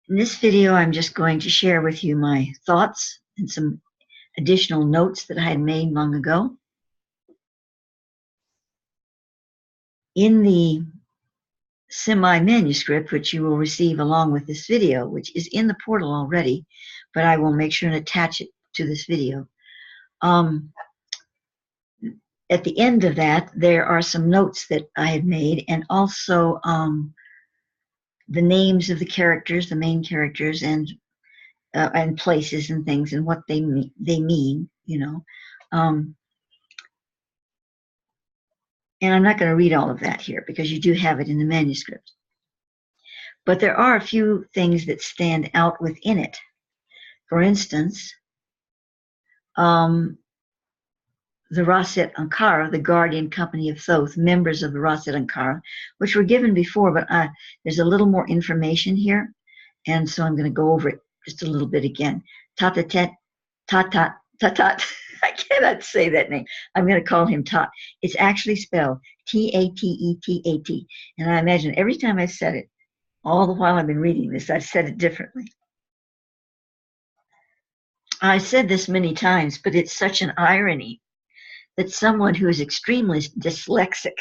In this video, I'm just going to share with you my thoughts and some additional notes that I had made long ago. In the semi-manuscript, which you will receive along with this video, which is in the portal already, but I will make sure and attach it to this video. At the end of that, there are some notes that I had made, and also the names of the characters, the main characters, and places and things, and what they mean, you know. And I'm not going to read all of that here because you do have it in the manuscript. But there are a few things that stand out within it. For instance, the Raismes, the guardian company of Thoth, members of the Raismes, which were given before, but there's a little more information here, and so I'm going to go over it just a little bit again. Tatat. I cannot say that name. I'm going to call him Thoth. It's actually spelled T-A-T-E-T-A-T. And I imagine every time I've said it, all the while I've been reading this, I've said it differently. I said this many times, but it's such an irony that someone who is extremely dyslexic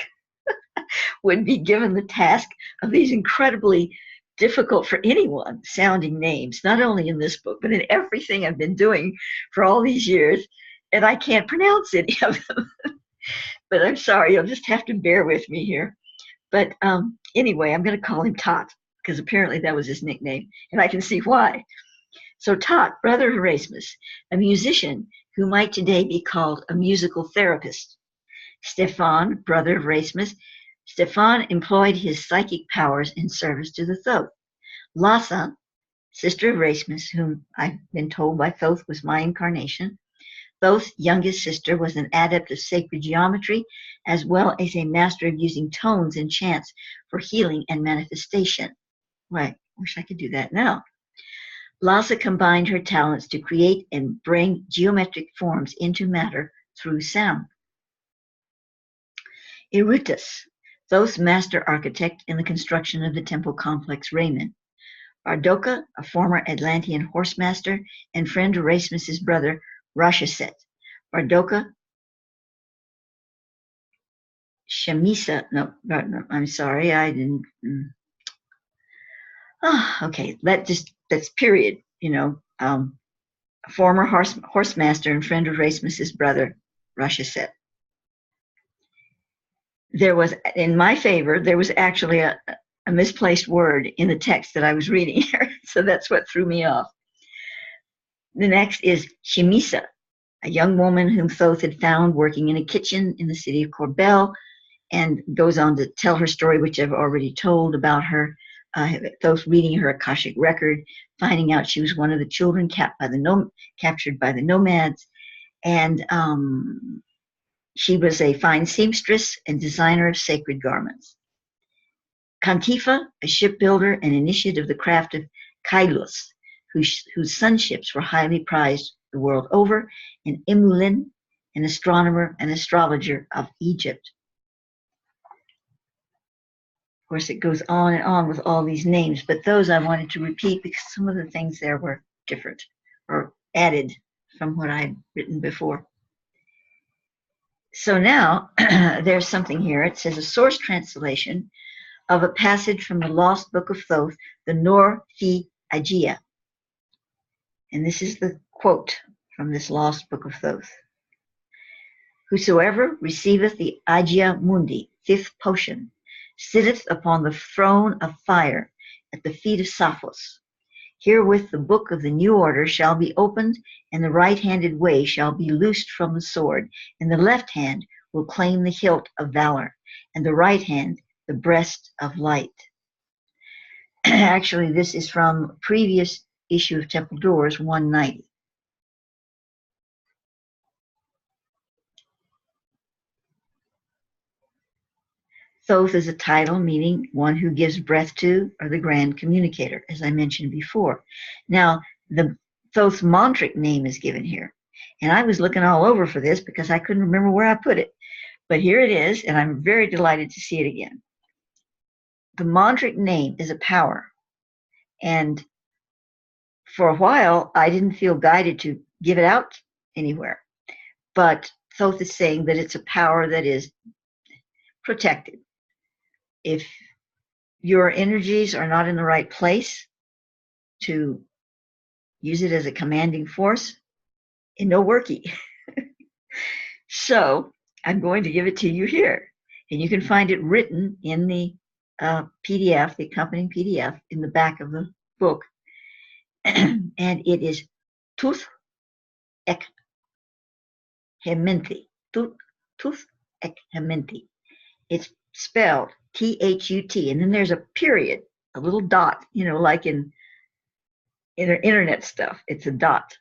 would be given the task of these incredibly difficult for anyone sounding names, not only in this book, but in everything I've been doing for all these years, and I can't pronounce any of them. But I'm sorry, you'll just have to bear with me here. But anyway, I'm going to call him Thoth, because apparently that was his nickname, and I can see why. So Thoth, brother of Raismes, a musician who might today be called a musical therapist. Stefan, brother of Raismes, Stefan employed his psychic powers in service to the Thoth. Lhasa, sister of Raismes, whom I've been told by Thoth was my incarnation. Thoth's youngest sister was an adept of sacred geometry, as well as a master of using tones and chants for healing and manifestation. Right, wish I could do that now. Lhasa combined her talents to create and bring geometric forms into matter through sound. Eurytus, Thoth's master architect in the construction of the temple complex Raismes. Bardoka, a former Atlantean horsemaster and friend of Raismes' brother, Rashaset. Bardoka, I'm sorry, I didn't. Okay, that's period, you know. A former horsemaster and friend of Raismes' brother, Rashaset. There was, in my favor, there was actually a misplaced word in the text that I was reading here, so that's what threw me off. The next is Sha'Maia, a young woman whom Thoth had found working in a kitchen in the city of Corbel, and goes on to tell her story, which I've already told about her. Thoth reading her Akashic record, finding out she was one of the children captured by the nomads, and she was a fine seamstress and designer of sacred garments. Kantifa, a shipbuilder and initiate of the craft of Kailos, whose sun ships were highly prized the world over, and Imulin, an astronomer and astrologer of Egypt. Of course, it goes on and on with all these names, but those I wanted to repeat because some of the things there were different or added from what I'd written before. So now there's something here. It says a source translation of a passage from the lost book of Thoth, the Nor Fi Agia. And this is the quote from this lost book of Thoth. Whosoever receiveth the Agia Mundi, fifth potion, sitteth upon the throne of fire at the feet of Saphos. Herewith the book of the new order shall be opened, and the right-handed way shall be loosed from the sword, and the left hand will claim the hilt of valor, and the right hand the breast of light. Actually, this is from a previous issue of Temple Doors 190. Thoth is a title meaning one who gives breath to, or the grand communicator, as I mentioned before. Now, the Thoth's mantric name is given here. And I was looking all over for this because I couldn't remember where I put it. But here it is, and I'm very delighted to see it again. The mantric name is a power. And for a while, I didn't feel guided to give it out anywhere. But Thoth is saying that it's a power that is protected. If your energies are not in the right place to use it as a commanding force, it no worky. So I'm going to give it to you here. And you can find it written in the PDF, the accompanying PDF, in the back of the book. And it is Thoth ek Hementi. Thoth ek Hementi. It's spelled T-H-U-T, and then there's a period, a little dot, like in internet stuff. It's a dot.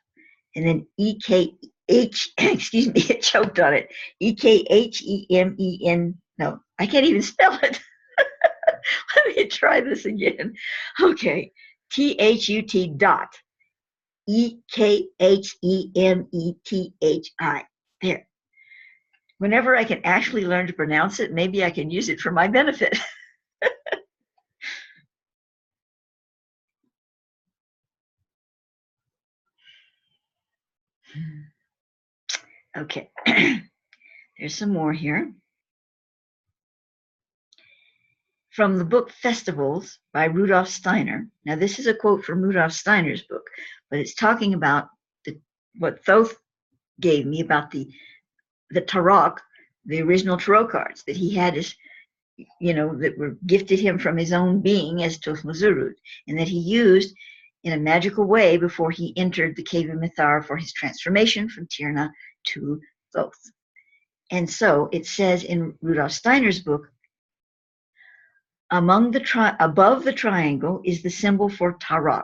And then E-K-H, excuse me, it choked on it. E-K-H-E-M-E-N, no, I can't even spell it. Let me try this again. Okay, T-H-U-T dot E-K-H-E-M-E-T-H-I. There. Whenever I can actually learn to pronounce it, maybe I can use it for my benefit. Okay, there's some more here. From the book Festivals by Rudolf Steiner. Now, this is a quote from Rudolf Steiner's book, but it's talking about what Thoth gave me about the tarot, the original tarot cards that he had as, that were gifted him from his own being as Thoth Mazurud, and that he used in a magical way before he entered the cave of Mithara for his transformation from Tirna to Thoth. And so it says in Rudolf Steiner's book, above the triangle is the symbol for Tarak.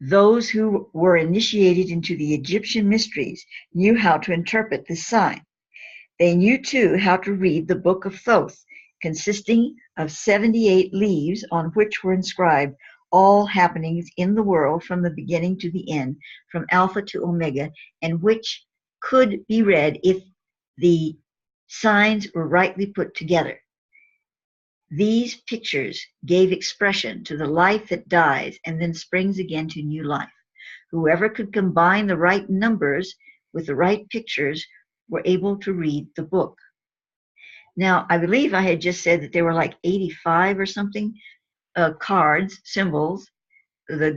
Those who were initiated into the Egyptian mysteries knew how to interpret this sign. They knew too how to read the book of Thoth, consisting of 78 leaves on which were inscribed all happenings in the world from the beginning to the end, from Alpha to Omega, and which could be read if the signs were rightly put together. These pictures gave expression to the life that dies and then springs again to new life. Whoever could combine the right numbers with the right pictures were able to read the book. Now, I believe I had just said that there were like 85 or something cards, symbols, the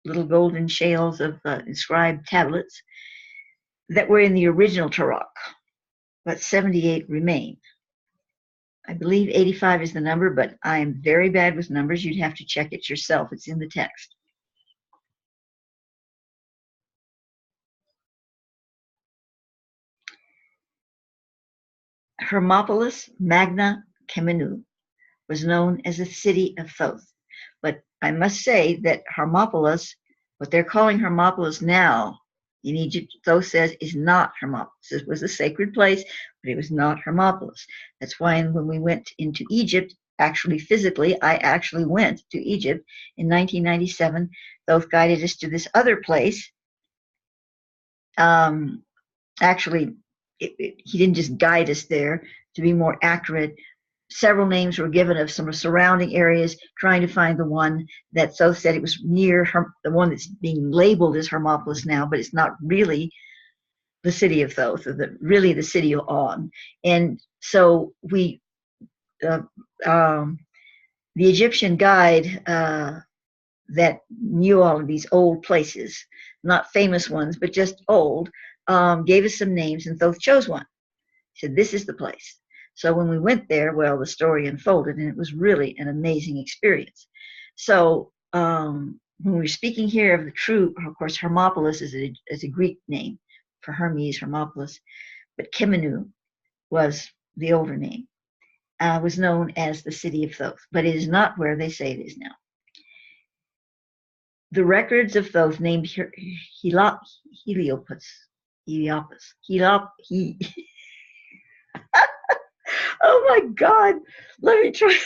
little golden shales of inscribed tablets that were in the original Tarot, but 78 remain. I believe 85 is the number, but I am very bad with numbers. You'd have to check it yourself. It's in the text. Hermopolis Magna Kemenu was known as the city of Thoth. But I must say that Hermopolis, what they're calling Hermopolis now in Egypt, Thoth says, is not Hermopolis. It was a sacred place, but it was not Hermopolis. That's why when we went into Egypt, actually physically, I actually went to Egypt in 1997. Thoth guided us to this other place. Actually, he didn't just guide us there. To be more accurate, several names were given of some surrounding areas, trying to find the one that Thoth said it was near the one that's being labeled as Hermopolis now, but it's not really the city of Thoth, or really the city of On. And so we, the Egyptian guide that knew all of these old places, not famous ones, but just old, gave us some names, and Thoth chose one. He said, this is the place. So when we went there, well, the story unfolded, and it was really an amazing experience. So when we're speaking here of the true, of course, Hermopolis is a Greek name for Hermes, Hermopolis, but Kemenu was the older name, was known as the city of Thoth, but it is not where they say it is now. The records of Thoth named Heliopolis. Oh my God, let me try.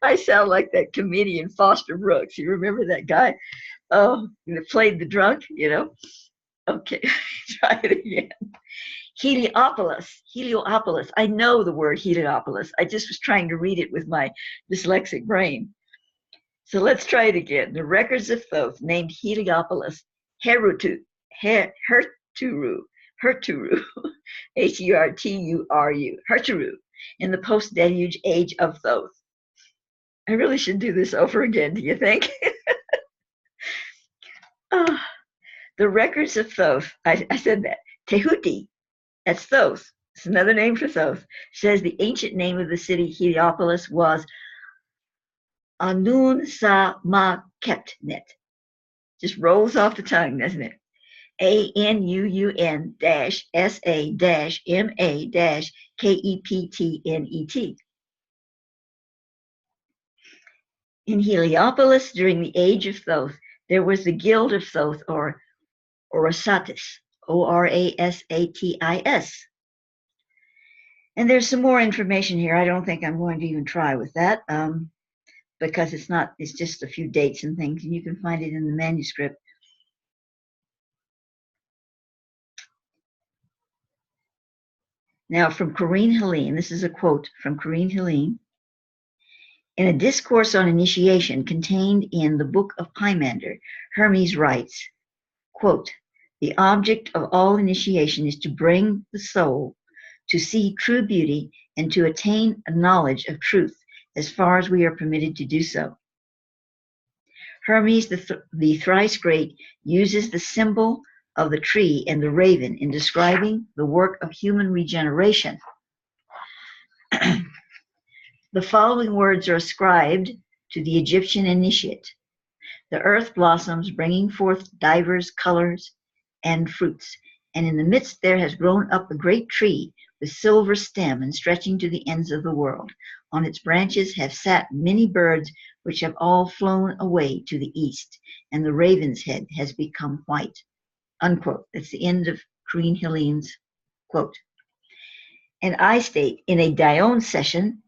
I sound like that comedian Foster Brooks. You remember that guy? Oh, that played the drunk, Okay, try it again. Heliopolis. I know the word Heliopolis. I just was trying to read it with my dyslexic brain. So let's try it again. The records of Thoth named Heliopolis Herturu, Herturu, Herturu, in the post-deluge age of Thoth. I really should do this over again, do you think? The records of Thoth, I said that. Tehuti, that's Thoth. It's another name for Thoth. Says the ancient name of the city Heliopolis was Anun-sa-ma-kepnet. Just rolls off the tongue, doesn't it? Anun-sa-ma-kepnet. In Heliopolis, during the age of Thoth, there was the Guild of Thoth, or Orasatis, Orasatis. And there's some more information here. I don't think I'm going to even try with that because it's just a few dates and things, and you can find it in the manuscript. Now, from Corinne Helene, this is a quote from Corinne Helene. In a discourse on initiation contained in the Book of Pymander, Hermes writes, quote, the object of all initiation is to bring the soul to see true beauty and to attain a knowledge of truth as far as we are permitted to do so. Hermes, the thrice great, uses the symbol of the tree and the raven in describing the work of human regeneration. The following words are ascribed to the Egyptian initiate. The earth blossoms, bringing forth divers colors and fruits, and in the midst there has grown up a great tree with silver stem and stretching to the ends of the world. On its branches have sat many birds, which have all flown away to the east, and the raven's head has become white. Unquote. That's the end of Corinne Helene's quote. And I state, in a Dione session,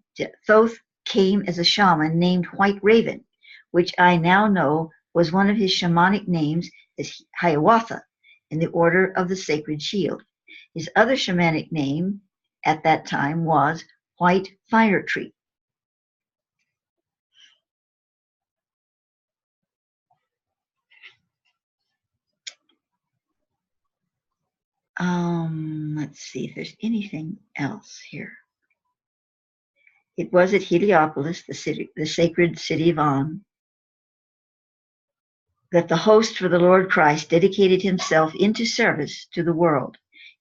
Thoth came as a shaman named White Raven, which I now know was one of his shamanic names as Hiawatha, in the order of the sacred shield. His other shamanic name at that time was White Fire Tree. Let's see if there's anything else here. It was at Heliopolis, the sacred city of On, that the host for the Lord Christ dedicated himself into service to the world.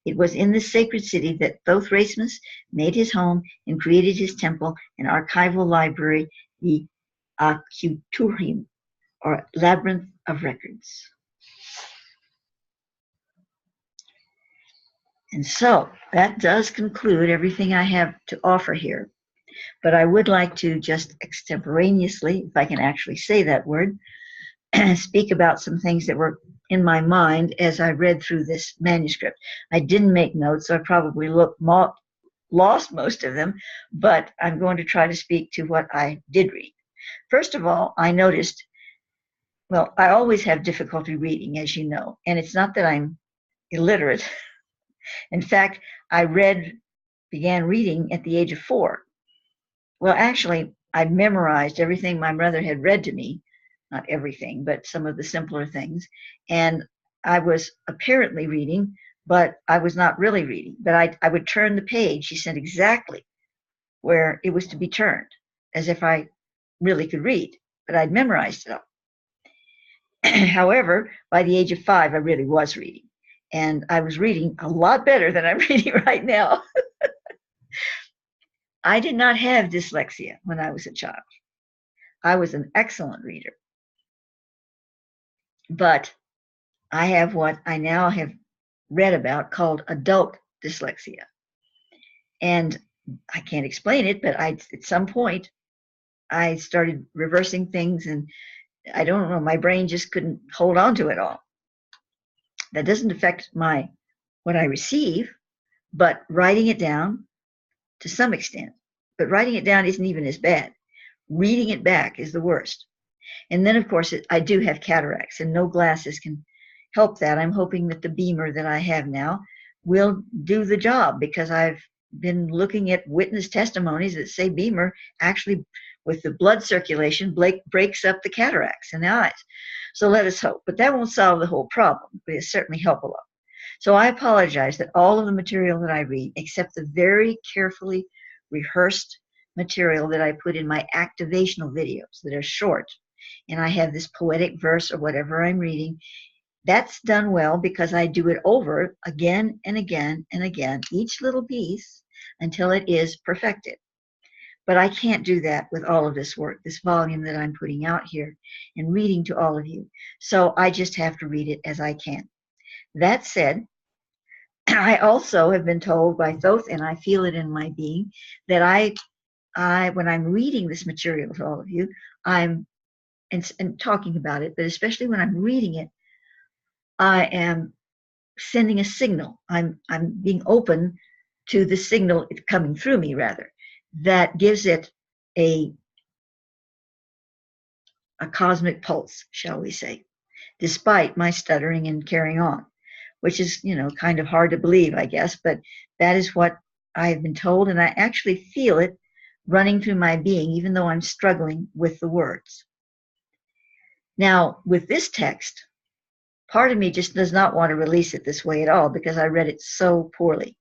It was in this sacred city that Thoth Raismes made his home and created his temple and archival library, the Akuturim, or Labyrinth of Records. And so that does conclude everything I have to offer here. But I would like to just extemporaneously, if I can actually say that word, speak about some things that were in my mind as I read through this manuscript. I didn't make notes, so I probably lost most of them, but I'm going to try to speak to what I did read. First of all, I noticed, well, I always have difficulty reading, as you know, and it's not that I'm illiterate. In fact, I began reading at the age of 4. Well, actually, I memorized everything my mother had read to me, not everything, but some of the simpler things. And I was apparently reading, but I was not really reading. But I would turn the page. She said exactly where it was to be turned, as if I really could read, but I'd memorized it all. However, by the age of 5, I really was reading. And I was reading a lot better than I'm reading right now. I did not have dyslexia when I was a child. I was an excellent reader. But I have what I now have read about called adult dyslexia. And I can't explain it, but at some point, I started reversing things, and I don't know, my brain just couldn't hold on to it all. That doesn't affect what I receive, but writing it down to some extent. But writing it down isn't even as bad. Reading it back is the worst. And then, of course, I do have cataracts, and no glasses can help that. I'm hoping that the beamer that I have now will do the job, because I've been looking at witness testimonies that say beamer actually with the blood circulation, breaks up the cataracts in the eyes. So let us hope. But that won't solve the whole problem, but it certainly help a lot. So I apologize that all of the material that I read, except the very carefully rehearsed material that I put in my activational videos that are short, and I have this poetic verse or whatever I'm reading, that's done well because I do it over again and again and again, each little piece, until it is perfected. But I can't do that with all of this work, this volume that I'm putting out here and reading to all of you. So I just have to read it as I can. That said, I also have been told by Thoth, and I feel it in my being, that when I'm reading this material to all of you, and talking about it, but especially when I'm reading it, I am sending a signal. I'm being open to the signal coming through me, rather, that gives it a cosmic pulse, shall we say, despite my stuttering and carrying on, which is, kind of hard to believe, I guess, but that is what I have been told, and I actually feel it running through my being, even though I'm struggling with the words. Now, with this text, part of me just does not want to release it this way at all because I read it so poorly.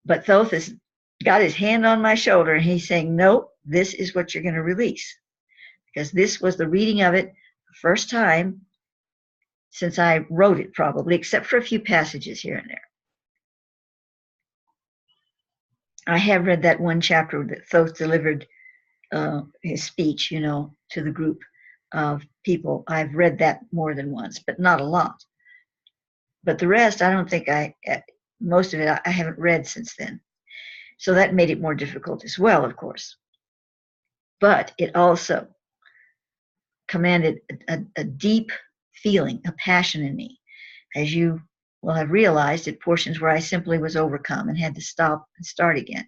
But Thoth has got his hand on my shoulder and he's saying, no, this is what you're going to release. Because this was the reading of it the first time since I wrote it, probably, except for a few passages here and there. I have read that one chapter that Thoth delivered his speech, to the group of people. I've read that more than once, but not a lot. But the rest, I don't think most of it, I haven't read since then. So that made it more difficult as well, of course. But it also commanded a deep feeling, a passion in me, as you will have realized at portions where I simply was overcome and had to stop and start again.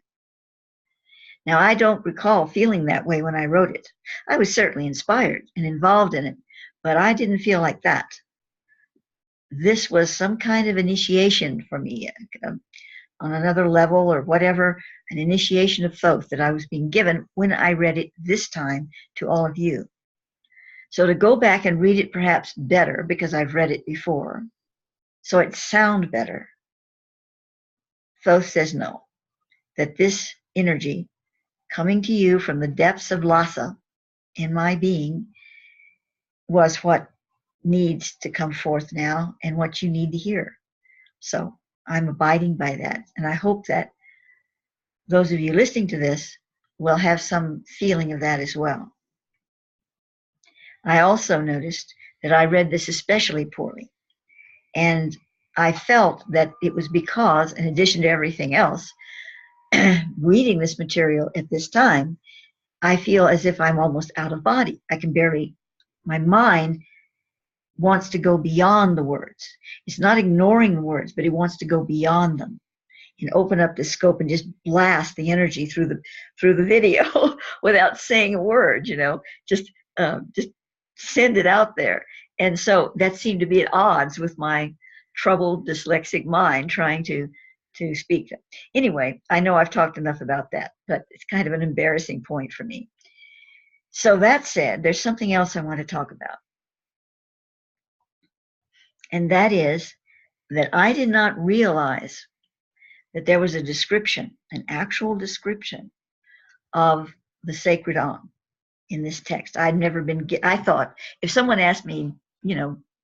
Now, I don't recall feeling that way when I wrote it. I was certainly inspired and involved in it, but I didn't feel like that. This was some kind of initiation for me on another level or whatever, an initiation of Thoth that I was being given when I read it this time to all of you. So to go back and read it perhaps better, because I've read it before, so it sounds better, Thoth says no, that this energy coming to you from the depths of Lhasa in my being was what needs to come forth now and what you need to hear. So I'm abiding by that. And I hope that those of you listening to this will have some feeling of that as well. I also noticed that I read this especially poorly. And I felt that it was because, in addition to everything else, reading this material at this time, I feel as if I'm almost out of body. My mind wants to go beyond the words. It's not ignoring the words, but it wants to go beyond them and open up the scope and just blast the energy through the video without saying a word, just send it out there. And so that seemed to be at odds with my troubled dyslexic mind trying to speak. Anyway, I know I've talked enough about that, but it's kind of an embarrassing point for me. So that said, there's something else I want to talk about. And that is that I did not realize that there was a description, an actual description of the sacred Om in this text. I thought if someone asked me,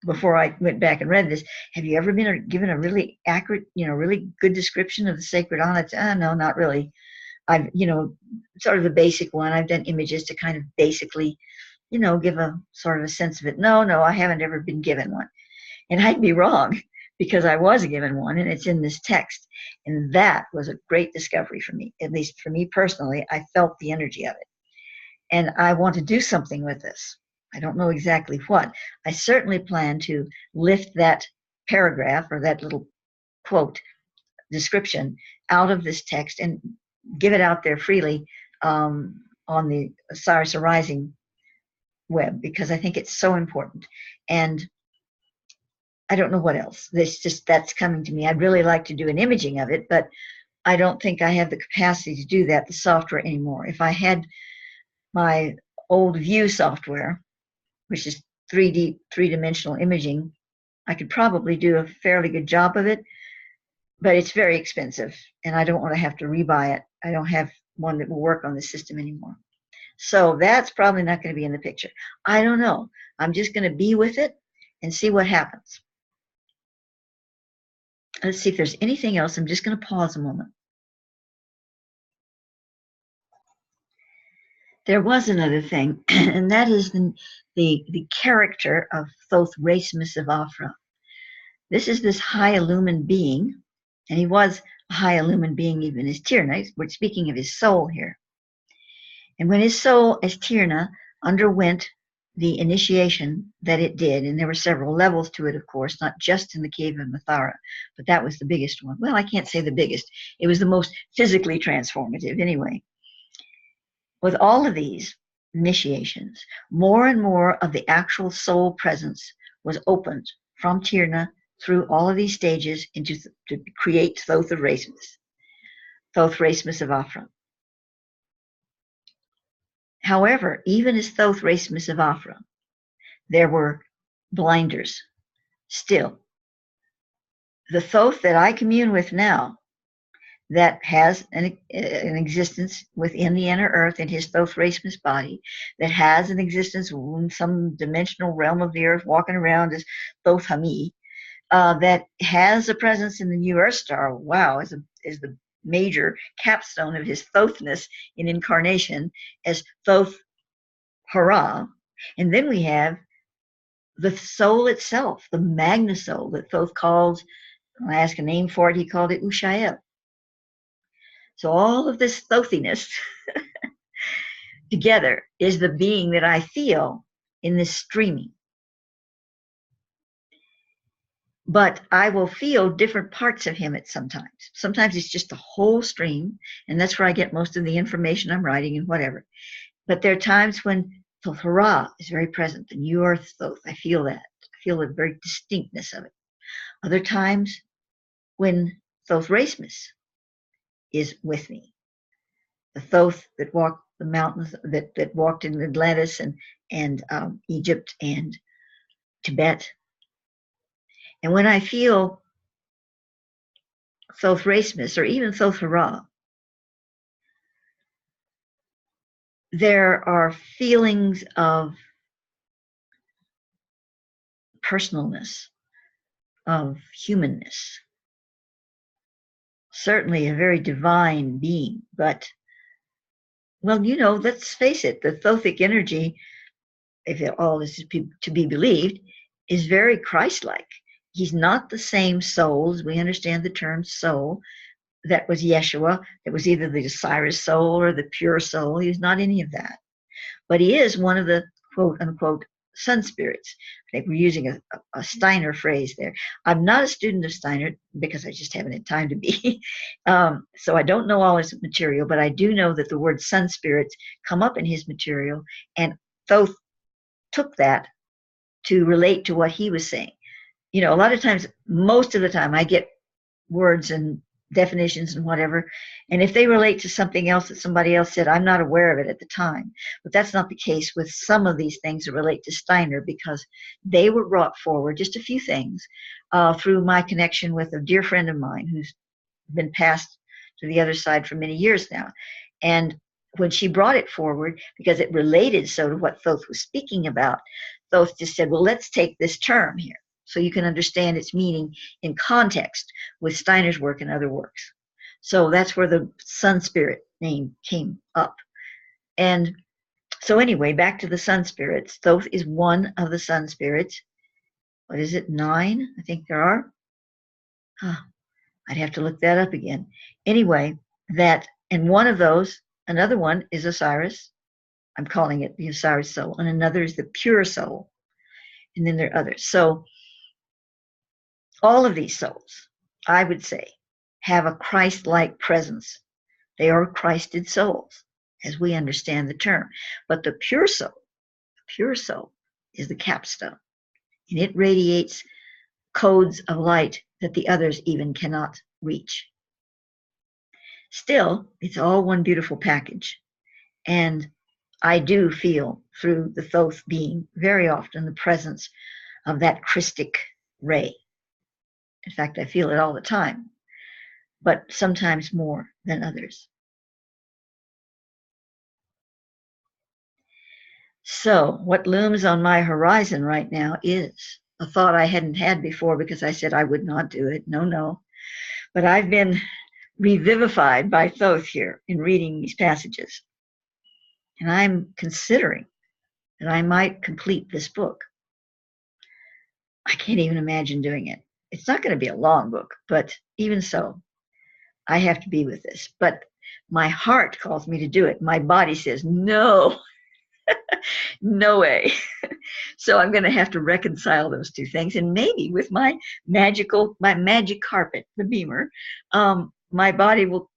before I went back and read this, have you ever been given a really accurate, really good description of the sacred Om? It's, no, not really. I've, sort of a basic one. I've done images to kind of basically, give a sort of a sense of it. No, I haven't ever been given one. And I'd be wrong because I was given one and it's in this text. And that was a great discovery for me, at least for me personally. I felt the energy of it. And I want to do something with this. I don't know exactly what. I certainly plan to lift that paragraph or that little quote description out of this text and give it out there freely on the Osiris Arising web, because I think it's so important. And I don't know what else. That's coming to me. I'd really like to do an imaging of it, but I don't think I have the capacity to do that, the software anymore. If I had my old view software, which is 3D, three-dimensional imaging, I could probably do a fairly good job of it, but it's very expensive, and I don't want to have to rebuy it. I don't have one that will work on the system anymore. So that's probably not going to be in the picture. I don't know. I'm just going to be with it and see what happens. Let's see if there's anything else. I'm just going to pause a moment. There was another thing, and that is the character of Thoth, Raismes of Aphra. This is this high illumined being, and he was a high illumined being even as Tirna. We're speaking of his soul here. And when his soul as Tirna underwent the initiation that it did, and there were several levels to it, of course, not just in the cave of Mathara, but that was the biggest one. Well, I can't say the biggest. It was the most physically transformative anyway. With all of these initiations, more and more of the actual soul presence was opened from Tirna through all of these stages to create Thoth of Raismes, Thoth Raismes of Aphra. However, even as Thoth Raismes of Aphra, there were blinders still. The Thoth that I commune with now, that has an existence within the inner earth in his Thoth Raismes body, that has an existence in some dimensional realm of the earth, walking around as Thoth Hami, that has a presence in the new Earth star. Wow, is the major capstone of his Thothness in incarnation as Thoth Hara. And then we have the soul itself, the Magna Soul that Thoth called, I asked a name for it, he called it Ushael. So all of this Thothiness together is the being that I feel in this streaming. But I will feel different parts of him at sometimes. Sometimes it's just the whole stream, and that's where I get most of the information I'm writing and whatever. But there are times when Thoth Hara is very present, the new Earth Thoth. I feel that. I feel the very distinctness of it. Other times when Thoth Raismes is with me. The Thoth that walked the mountains, that walked in Atlantis and Egypt and Tibet. And when I feel Thoth Raismes or even Thoth Hara, there are feelings of personalness, of humanness. Certainly a very divine being, but, well, you know, let's face it, the Thothic energy, if all is to be believed, is very Christ-like. He's not the same soul, as we understand the term soul, that was Yeshua, that was either the Osiris soul or the pure soul. He's not any of that. But he is one of the quote-unquote sun spirits. I think we're using a Steiner phrase there. I'm not a student of Steiner because I just haven't had time to be. So I don't know all his material, but I do know that the word sun spirits come up in his material, and Thoth took that to relate to what he was saying. You know, a lot of times, most of the time, I get words and definitions and whatever, and if they relate to something else that somebody else said, I'm not aware of it at the time. But that's not the case with some of these things that relate to Steiner, because they were brought forward, just a few things, through my connection with a dear friend of mine who's been passed to the other side for many years now. And when she brought it forward, because it related so to what Thoth was speaking about, Thoth just said, well, let's take this term here, so you can understand its meaning in context with Steiner's work and other works. So that's where the sun spirit name came up. And so anyway, back to the sun spirits. Thoth is one of the sun spirits. What is it, 9? I think there are. I'd have to look that up again. Anyway, and one of those, another one is Osiris. I'm calling it the Osiris soul. And another is the pure soul. And then there are others. So all of these souls, I would say, have a Christ-like presence. They are Christed souls, as we understand the term. But the pure soul is the capstone, and it radiates codes of light that the others even cannot reach. Still, it's all one beautiful package. And I do feel through the Thoth being very often the presence of that Christic ray. In fact, I feel it all the time, but sometimes more than others. So what looms on my horizon right now is a thought I hadn't had before because I said I would not do it. No. But I've been revivified by Thoth here in reading these passages. And I'm considering that I might complete this book. I can't even imagine doing it. It's not going to be a long book, but even so, I have to be with this. But my heart calls me to do it. My body says, no, no way. So I'm going to have to reconcile those two things. And maybe with my magic carpet, the beamer, my body will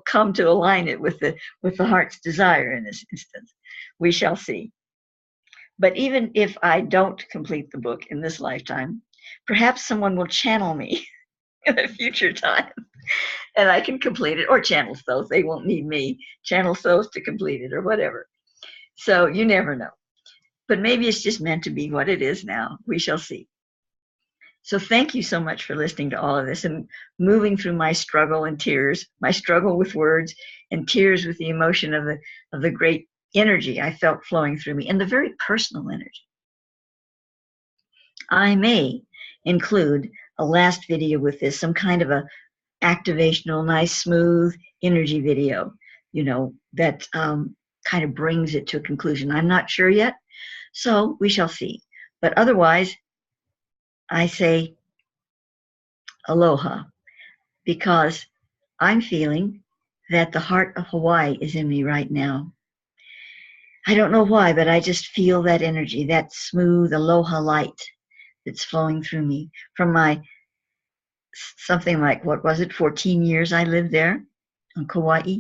come to align it with the heart's desire in this instance. We shall see. But even if I don't complete the book in this lifetime, perhaps someone will channel me in a future time and I can complete it, or channel Thoth. They won't need me. Channel Thoth to complete it or whatever. So you never know. But maybe it's just meant to be what it is now. We shall see. So thank you so much for listening to all of this and moving through my struggle and tears, my struggle with words and tears with the emotion of the great energy I felt flowing through me, and the very personal energy. I may include a last video with this, some kind of a activational, nice, smooth energy video, that kind of brings it to a conclusion. I'm not sure yet, so we shall see. But otherwise, I say aloha, because I'm feeling that the heart of Hawaii is in me right now. I don't know why, but I just feel that energy, that smooth aloha light that's flowing through me from my something like, 14 years I lived there on Kauai,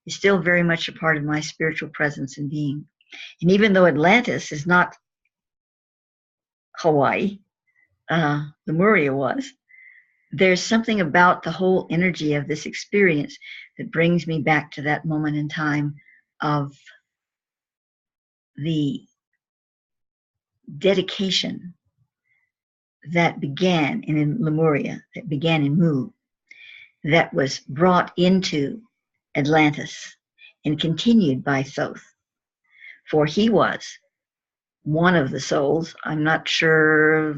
is still very much a part of my spiritual presence and being. And even though Atlantis is not Hawaii, Lemuria was, there's something about the whole energy of this experience that brings me back to that moment in time of the dedication that began in Lemuria, that began in Mu, that was brought into Atlantis and continued by Thoth. For he was one of the souls, I'm not sure,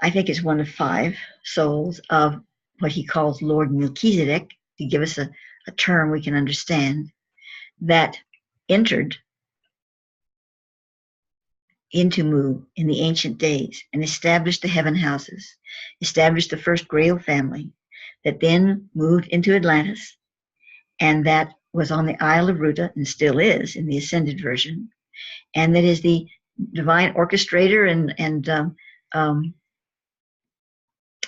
I think it's one of 5 souls of what he calls Lord Melchizedek, to give us a term we can understand, that entered into Mu in the ancient days and established the heaven houses, established the first Grail family, that then moved into Atlantis, and that was on the Isle of Ruta and still is in the ascended version, and that is the divine orchestrator and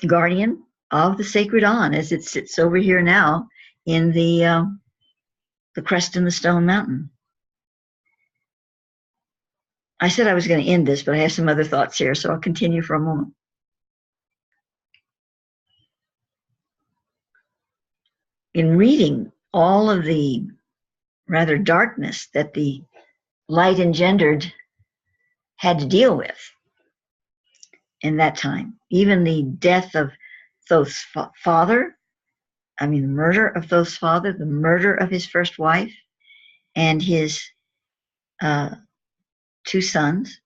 guardian of the sacred On as it sits over here now in the crest in the stone mountain. I said I was going to end this, but I have some other thoughts here, so I'll continue for a moment. In reading all of the rather darkness that the light engendered had to deal with in that time, even the death of Thoth's father, the murder of Thoth's father, the murder of his first wife, and his 2 sons.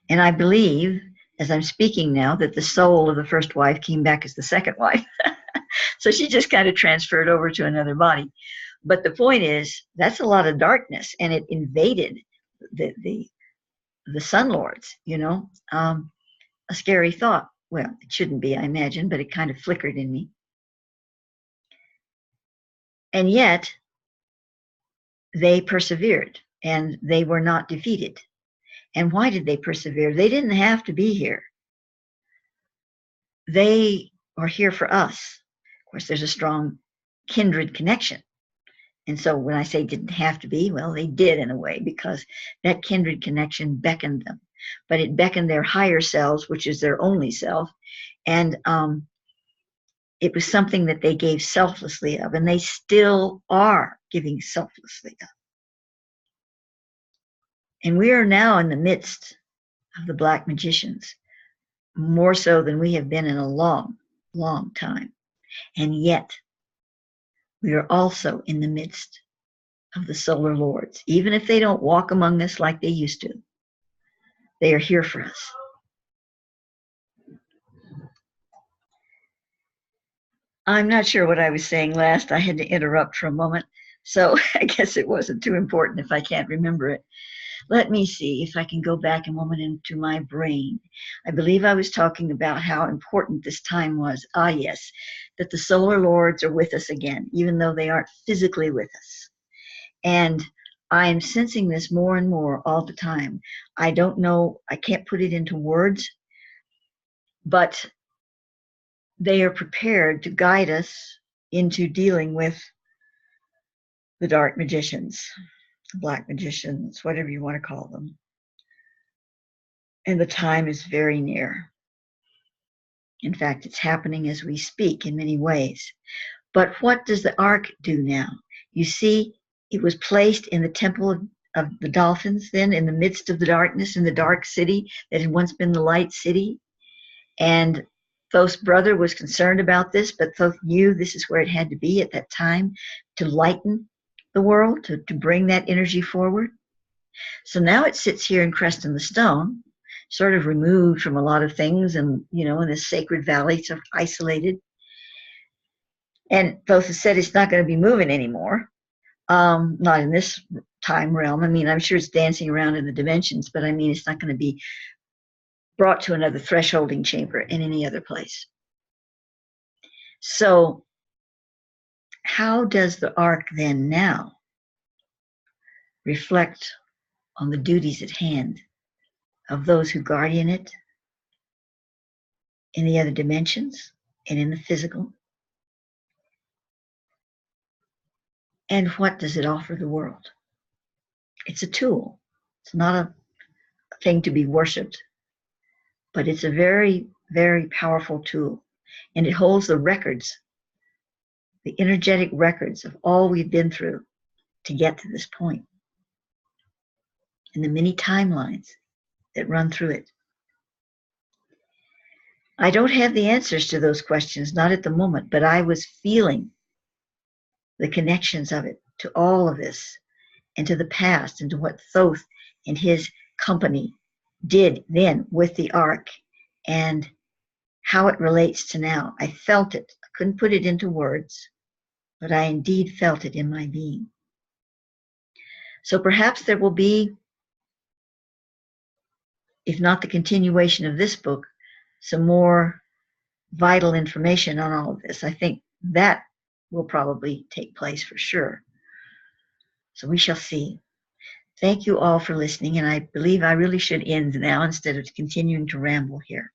And I believe, as I'm speaking now, that the soul of the first wife came back as the second wife. So she just kind of transferred over to another body. But the point is, that's a lot of darkness, and it invaded the Sun Lords, a scary thought. Well, it shouldn't be, I imagine, but it kind of flickered in me. And yet, they persevered, and they were not defeated. And why did they persevere? They didn't have to be here. They are here for us. Of course, there's a strong kindred connection. And so when I say didn't have to be, well, they did in a way, because that kindred connection beckoned them. But it beckoned their higher selves, which is their only self, and It was something that they gave selflessly of, and they still are giving selflessly of. And we are now in the midst of the black magicians, more so than we have been in a long, long time. And yet, we are also in the midst of the solar lords. Even if they don't walk among us like they used to, they are here for us. I'm not sure what I was saying last. I had to interrupt for a moment, so I guess it wasn't too important if I can't remember it. Let me see if I can go back a moment into my brain. I believe I was talking about how important this time was. Ah, yes, that the solar lords are with us again, even though they aren't physically with us. And I am sensing this more and more all the time. I don't know, I can't put it into words, but they are prepared to guide us into dealing with the dark magicians, black magicians, whatever you want to call them. And the time is very near. In fact, it's happening as we speak in many ways. But what does the ark do now? You see, it was placed in the temple of the dolphins, then in the midst of the darkness, in the dark city that had once been the light city. And Thoth's brother was concerned about this, but Thoth knew this is where it had to be at that time to lighten the world, to bring that energy forward. So now it sits here in Creston the Stone, sort of removed from a lot of things, and in this sacred valley, sort of isolated. And Thoth has said it's not going to be moving anymore, not in this time realm. I mean, I'm sure it's dancing around in the dimensions, but I mean, it's not going to be brought to another thresholding chamber in any other place. So how does the ark then now reflect on the duties at hand of those who guardian it in the other dimensions and in the physical? And what does it offer the world? It's a tool. It's not a thing to be worshipped, but it's a very, very powerful tool. And it holds the records, the energetic records of all we've been through to get to this point, and the many timelines that run through it. I don't have the answers to those questions, not at the moment, but I was feeling the connections of it to all of this, and to the past, and to what Thoth and his company did then with the ark, and how it relates to now. I felt it. I couldn't put it into words, but I indeed felt it in my being. So perhaps there will be, if not the continuation of this book, some more vital information on all of this. I think that will probably take place for sure. So we shall see. Thank you all for listening, and I believe I really should end now instead of continuing to ramble here.